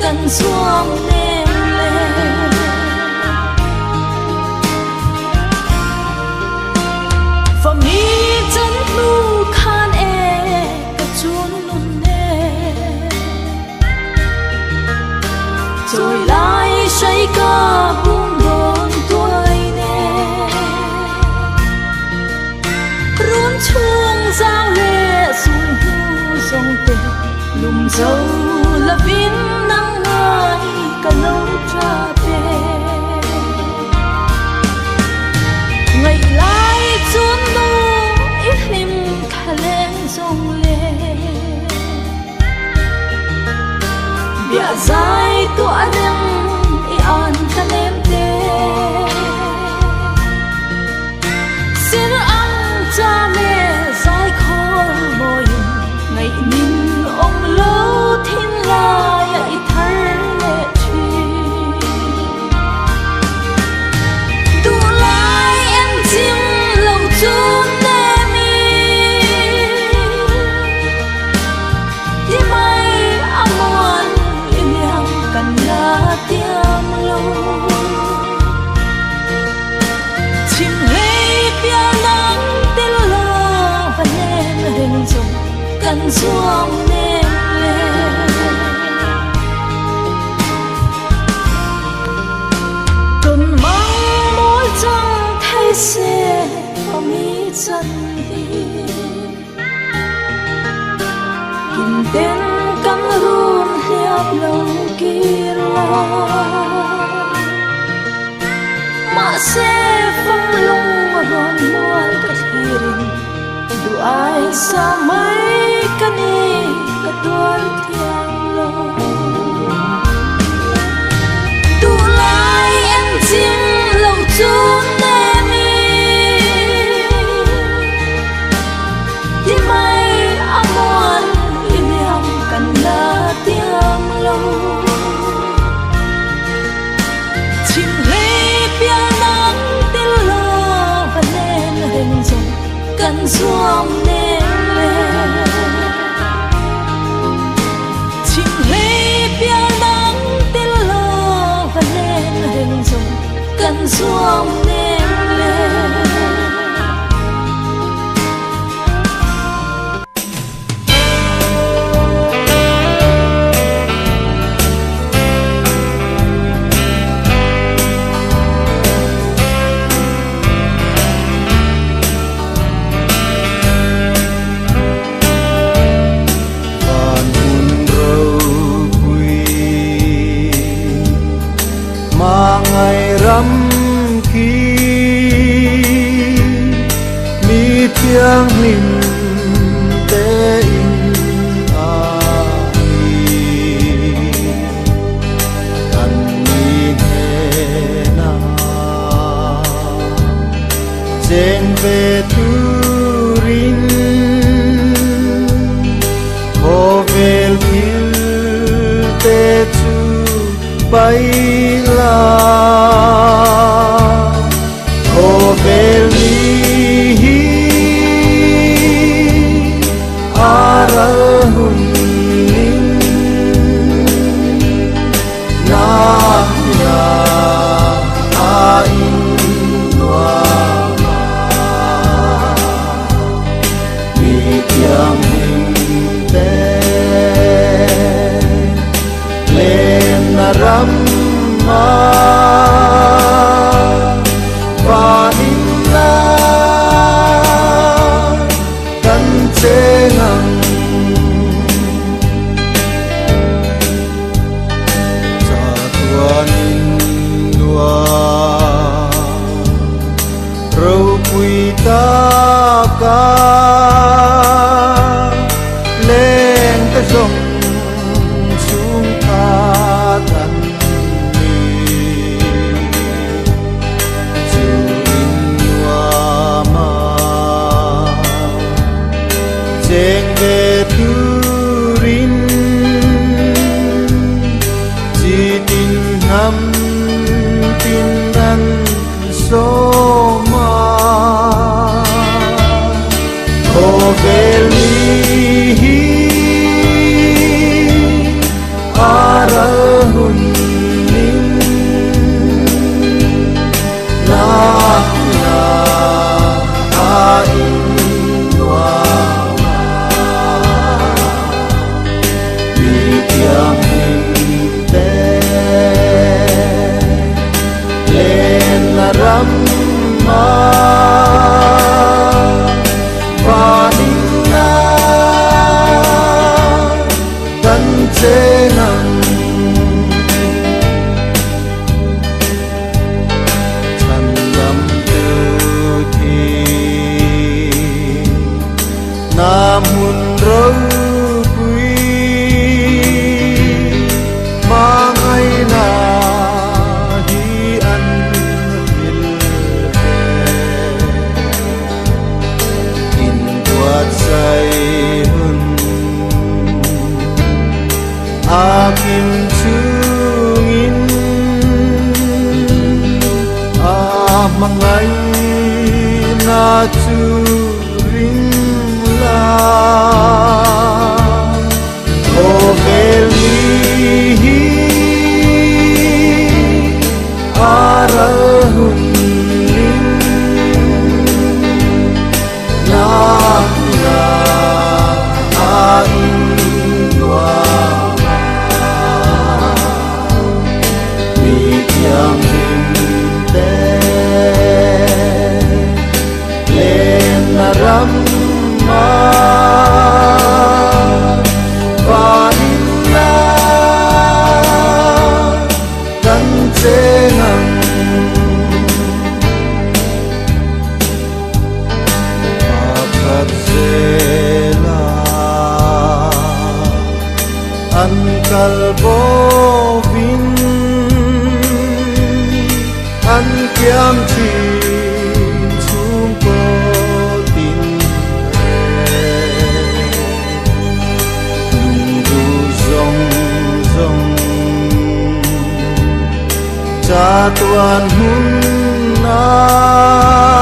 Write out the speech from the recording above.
cần xuống đêm lên và mi chân lu khan e cả chốn luôn nè rồi lại say ca buông đón tuổi nè run chuông giang lệ sung hu sông tê lùm dâu là vin nắng ngài cả lâu tra về ngày lại chốn đâu ít lim khả lên sông lệ bia dài tỏa răng y an khả em tê xin ăn cha mẹ dài khói môi ngày nín ông lâu thiên la dạy thơ lệ truy đủ lại em chim lòng chốn em đi mai amuan im lặng cần là tiếng lâu chim lấy bia nắng tên lo và nên hình dung cần xuống đêm lên tuần mang mỗi trăng thay xe vào mi chân đi kim tên cắn run liệp lòng kia lo mà xe phong lung mà gòn muôn cả thiền đủ ai sao mấy cái này cả đôi thiang lo đủ lại em chim lòng chốn em đi mai amuan im lặng cần là tiếng lâu chim lấy bia nắng tên lo và nên hình dung cần xuống đêm lên chim lấy bia nắng tên lo và nên hình dung cần xuống đêm lên ngày rắm khi mi tiếng hình tê in cần mi thế nào trên về turin hồ về yêu tê chu bay la o beli arahun na ya ain wa mi tiam te len ram và in la cần chế ngăn cha tuan in dua râu quy ta ca lên cái dòng xuống ta gần trên về turin chỉ tin hâm tin ăn số mà ô về ly ara kiam hun râu quý mang ai na hi an hil in quạt say hun akim chungin mangai na chu ring la o veli arahun na na ain dua mi kiam Ramma Vanilla Kancenang Akat sela Ankal bovin An kiam chin sumpo cha tuan hun na